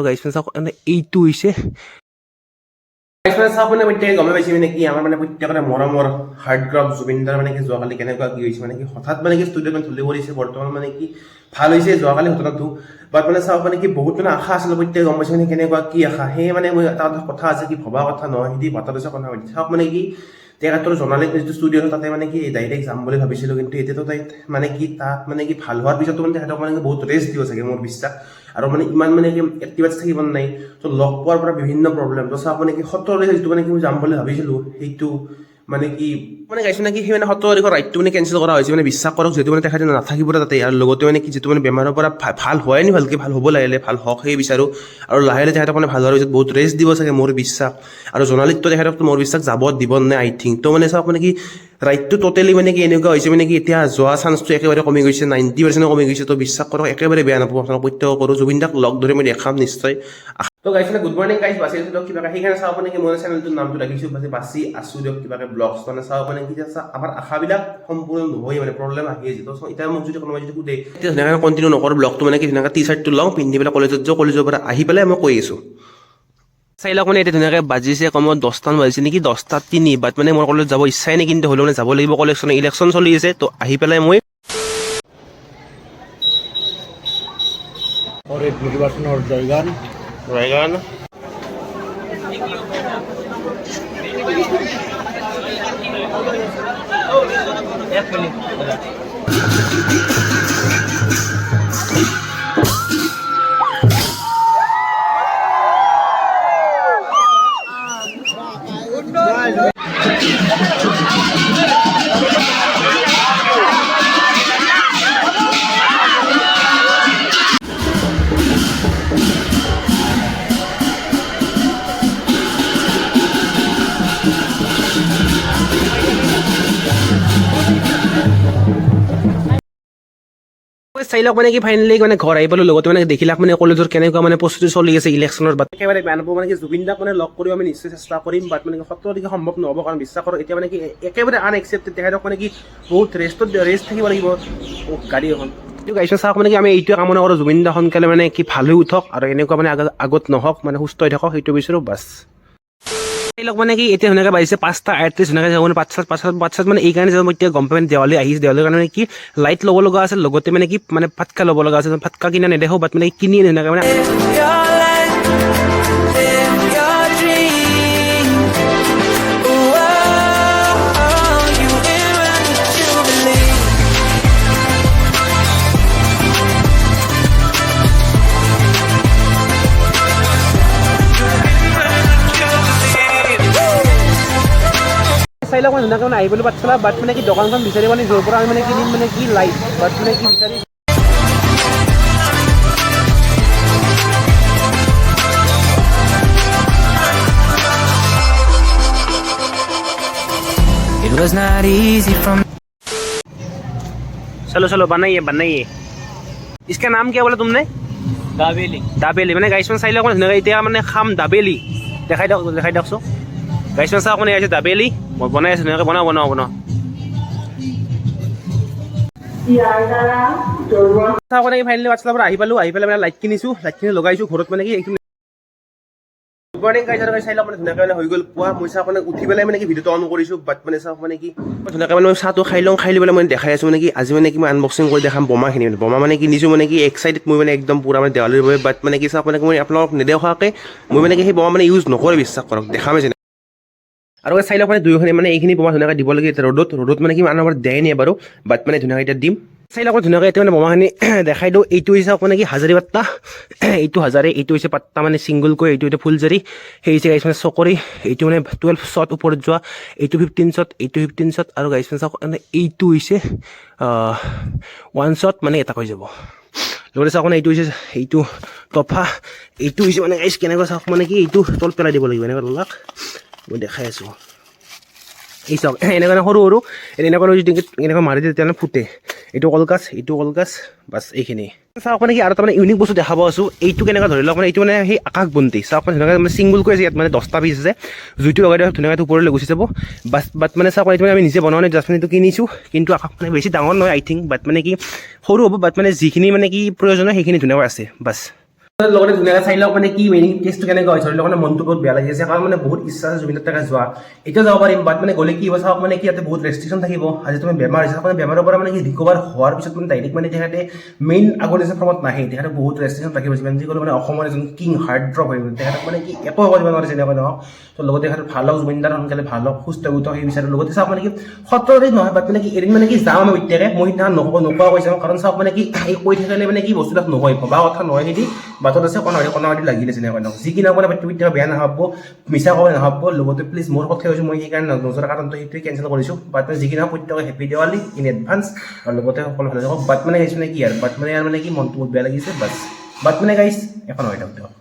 আৰু গাইছ চাওক মানে এইটো হৈছে চাওক মানে প্ৰত্যেকে গমে পাইছে মানে কি আমাৰ মানে প্ৰত্যেকৰে মৰমৰ হাৰ্ডগ্ৰাফ জুবিনদাৰ মানে কি যোৱাকালি কেনেকুৱা কি হৈছে মানে কি হঠাৎ মানে কি ষ্টুডিঅ'ত মানে ধূলি পৰিছে বৰ্তমান মানে কি ভাল হৈছে যোৱাকালি ঘটনাটো বাট মানে চাওক মানে কি বহুত মানে আশা আছিলে প্ৰত্যেকে গম পাইছে মানে কেনেকুৱা কি আশা সেয়ে মানে মই এটা কথা আছে কি ভবা কথা নহয় সিহঁতি বাটত আছে কথা পাতি চাওক মানে কি তেখেতৰ জনালিক যিটো ষ্টুডিঅ' তাতে মানে কি ডাইৰেক্ট যাম বুলি ভাবিছিলোঁ কিন্তু এতিয়াতো তাই মানে কি তাত মানে কি ভাল হোৱাৰ পিছতো মানে তেখেতক মানে বহুত ৰেষ্ট দিব চাগে মোৰ বিশ্বাস আৰু মানে ইমান মানে কি এক্টিভেট থাকিব নাই তো লগ পোৱাৰ পৰা বিভিন্ন প্ৰব্লেম তো চাওক মানে কি 17 যিটো মানে কি মই যাম বুলি ভাবিছিলোঁ সেইটো মানে কি মানে গাইছোঁ নেকি সি মানে 17 তাৰিখৰ ৰাইডটো মানে কেঞ্চেল কৰা হৈছে মানে বিশ্বাস কৰক যিহেতু মানে তেখেতে নাথাকিব তাতে আৰু লগতে মানে কি যিটো মানে বেমাৰৰ পৰা ভাল হোৱাই নি ভালকৈ ভাল হ'ব লাগিলে ভাল হওক সেই বিচাৰোঁ আৰু লাহে লাহে তেখেতক মানে ভাল হোৱাৰ পিছত বহুত ৰেষ্ট দিব চাগে মোৰ বিশ্বাস আৰু জনালিকতো তেখেতক মোৰ বিশ্বাস যাব দিব নে আই থিংক তো মানে চাওক মানে কি ৰাইডটো টোটেলি মানে কি এনেকুৱা হৈছে মানে কি এতিয়া যোৱা চান্সটো একেবাৰে কমি গৈছে 90% কমি গৈছে তো বিশ্বাস কৰক একেবাৰে বেয়া নাপাব আপোনাক প্ৰত্যক্ষ কৰোঁ জুবিনদাক লগ ধৰি মই দেখাম নিশ্চয় তো গাইছ গুড মৰ্ণিং গাইছ বাছি আছোঁ দিয়ক কিবাকে সেইকাৰণে চাওক মানে কি মোৰ চেনেলটোৰ নামটো ৰাখিছোঁ বাছি আছোঁ দিয়ক কিবাকে ব্লগছ মানে চাওক মানে কি আমাৰ আশাবিলাক সম্পূৰ্ণ নহয় মানে প্ৰব্লেম আহি আছে তো এতিয়া মোক যদি কোনোবাই যদি সোধে এতিয়া ধুনীয়াকৈ কণ্টিনিউ নকৰোঁ ব্লগটো মানে কি ধুনীয়াকৈ টি চাৰ্টটো লওঁ পিন্ধি পেলাই কলেজত যাওঁ কলেজৰ পৰা আহি পেলাই মই কৈ আছোঁ চাই লওক মানে এতিয়া ধুনীয়াকৈ বাজিছে কমত 10টামান বাজিছে নেকি 10:03 বাট মানে মোৰ কলেজত যাব ইচ্ছাই নাই কিন্তু হ'লেও মানে যাব লাগিব কলেজখন ইলেকশ্যন চলি আছে তো আহি পেলাই মই নির্বাচনের জয়গান রায়গান চাই লওক মানে কি ফাইনেলি মানে ঘৰ আহি পালোঁ লগতে মানে দেখিলাক মানে কলেজৰ কেনেকুৱা মানে প্ৰস্তুতি চলি আছে ইলেকশ্যনৰ বাট একেবাৰে বেয়া নাপাব মানে কি জুবিনদাক মানে লগ কৰি আমি নিশ্চয় চেষ্টা কৰিম বাট মানে 17 তাৰিখে সম্ভৱ নহ'ব কাৰণ বিশ্বাস কৰক এতিয়া মানে কি একেবাৰে আনএক্সেপ্টেড তেখেতক মানে কি বহুত ৰেষ্ট থাকিব লাগিব গাড়ী এখন এইটো গাইছোঁ চাওক মানে কি আমি এইটোৱে কামনা কৰোঁ জুবিনদা সোনকালে মানে কি ভাল হৈ উঠক আৰু এনেকুৱা মানে আগত নহওক মানে সুস্থ হৈ থাকক সেইটো বিচাৰোঁ বাছ লওক মানে কি এতিয়া ধুনীয়াকৈ বাজিছে 5:38 ধুনীয়াকৈ যাব মানে পাঁচটাত মানে এই কাৰণে যাব মই এতিয়া গম পাই মানে দেৱালী আহিছে দেৱালীৰ কাৰণে মানে কি লাইট ল'ব লগা আছে লগতে মানে কি মানে ফাটকা ল'ব লগা আছে ফাটকা কিনা নেদেখোঁ বাট মানে কিনি ধুনীয়াকৈ মানে চাই লওক মানে ধুনীয়াকৈ মানে আহিবলৈ বাট চলা বাট মানে কি দোকানখন বিচাৰি মানে য'ৰ পৰা আমি মানে কিনিম মানে কি লাইট বাট মানে কি বিচাৰি It was not easy from चलो बनाइए इसका नाम क्या बोला तुमने दाबेली মানে গাইছ চাই লওক মানে এতিয়া মানে খাম দাবেলি দেখাই দিয়কচোন গাইছ চাওক মানে আছে দাবেলি মই বনাই আছোঁ ধুনীয়াকৈ বনাওঁ চাওক মানে ফাইনেলি হোৱাটছআপৰ পৰা আহি পেলাই মানে লাইট কিনি লগাইছোঁ ঘৰত মানে কি গুড মৰ্ণিং গাইছ আৰু চাই লওক মানে ধুনীয়াকৈ মানে হৈ গ'ল পুৱা মই চাওক মানে উঠি পেলাই মানে কি ভিডিঅ'টো অন কৰিছোঁ বাট মানে চাওক মানে কি ধুনীয়াকৈ মানে চাহটো খাই লৈ পেলাই মানে দেখাই আছোঁ মানে কি আজি মানে কি মই আনবক্সিং কৰি দেখাম বোমাখিনি বোমা মানে কিনিছোঁ মানে কি এক্সাইটেড মই মানে একদম পুৰা মানে দেৱালীৰ বাবে বাট মানে কি চাওক মানে মই আপোনালোকক নেদেখুৱাকৈ মই মানে কি সেই বোমা মানে ইউজ নকৰে বিশ্বাস কৰক দেখামেই যেনে আৰু চাই লওক মানে দুয়োখনে মানে এইখিনি বোমা ধুনীয়াকৈ দিব লাগে এতিয়া ৰ'দত মানে কি আনৰ দিয়াই নাই বাৰু বাট মানে ধুনীয়াকৈ এতিয়া দিম চাই লওক ধুনীয়াকৈ এতিয়া মানে বোমাখিনি দেখাই দিওঁ এইটো হৈছে মানে কি হাজাৰী পাত্তা এইটো হাজাৰী এইটো হৈছে পাত্তা মানে ছিংগলকৈ এইটো এতিয়া ফুলজাৰী সেই হৈছে গাইছ মানে চকৰি এইটো মানে 12 শ্বট ওপৰত যোৱা এইটো 15 শ্বট এইটো 15 শ্বট আৰু গাইছ মানে চাওক মানে এইটো হৈছে 1 শ্বট মানে এটা হৈ যাব লগতে চাওক মানে এইটো হৈছে এইটো তফা এইটো হৈছে মানে গাইছ কেনেকুৱা চাওক মানে কি এইটো তল পেলাই দিব লাগিব এনেকুৱা তলাক মই দেখাই আছোঁ এই চাওক এনেকুৱা সৰু এনেকুৱা যদি এনেকুৱা মাৰি দিয়ে তেতিয়াহ'লে ফুটে এইটো কলকাছ বাছ এইখিনি চাওক মানে কি আৰু তাৰমানে ইউনিক বস্তু দেখাব আছোঁ এইটো কেনেকুৱা ধৰি লওক মানে এইটো মানে সেই আকাশ বন্তি চাওক মানে ধুনীয়াকৈ মানে ছিংগলকৈ আছে ইয়াত মানে 10টা পিচ আছে জুইটো লগাই দিয়ক ধুনীয়াকৈ ওপৰলৈ গুচি যাব বাট মানে চাওক এইটো মানে আমি নিজে বনোৱা নাই জাষ্ট মানে এইটো কিনিছোঁ কিন্তু আকাশ মানে বেছি ডাঙৰ নহয় আই থিংক বাট মানে কি সৰু হ'ব বাট মানে যিখিনি মানে কি প্ৰয়োজন হয় সেইখিনি ধুনীয়াকৈ আছে বাছ লগতে ধুনীয়াকৈ চাই লওক মানে কি মেইনিং কেছটো কেনেকুৱা হৈছে লগতে মনটো বহুত বেয়া লাগি আছে কাৰণ মানে বহুত ইচ্ছা আছে জুবিন দাৰ যোৱা এতিয়া যাব পাৰিম বাট মানে গ'লে কি হ'ব চাওক মানে কি ইয়াতে বহুত ৰেষ্ট্ৰিকশ্যন থাকিব আজি তুমি বেমাৰ হৈছে মানে বেমাৰৰ পৰা মানে কি ৰিকভাৰ হোৱাৰ পিছত মানে ডাইৰেক্ট মানে তেখেতে মেইন আগৰ নিচিনা ফৰ্মত নাহে তেখেতে বহুত ৰেষ্ট্ৰিকশ্যন থাকিব যিমান যি ক'লেও মানে অসমৰ এজন কিং হাৰ্ট ড্ৰপ হৈ গ'ল তেখেতক মানে কি একো কৰিব নোৱাৰিছে এনেকুৱা নহওক তো লগতে তেখেত ভাল হওক জুবিন দাৰ সোনকালে ভাল হওক সুস্থ হৈ সেই বিচাৰোঁ লগতে চাওক মানে কি 17 তাৰিখ নহয় বাট মানে কি এদিন মানে কি যাওঁ আমি এতিয়াকে মই সিদিনা নোকোৱা কৈছে কাৰণ চাওক মানে কি এই কৈ থাকিলে মানে কি বস্তুবিলাক নহয় ভবা কথা নহয় যদি বাটত আছে কণাদি লাগি দিছে এনেকুৱা যি কি নকৰে টুইটাৰ বেয়া নাভাব মিছা ক'ব নাভাব লগতে প্লিজ মোৰ কথা কৈছোঁ মই সেইকাৰণে নজৰ কাৰণটো সেইটোৱে কেঞ্চেল কৰিছোঁ বাট যি কি নহওক প্ৰত্যেকে হেপী দেৱালী ইন এডভান্স আৰু লগতে সকলো ভালে থাকক বাট মানে গাইছোঁ মানে কি আৰু বাট মানে ইয়াৰ মানে কি মনটো বহুত বেয়া লাগিছে বাট মানে গাইছ এখন হৈ থাকক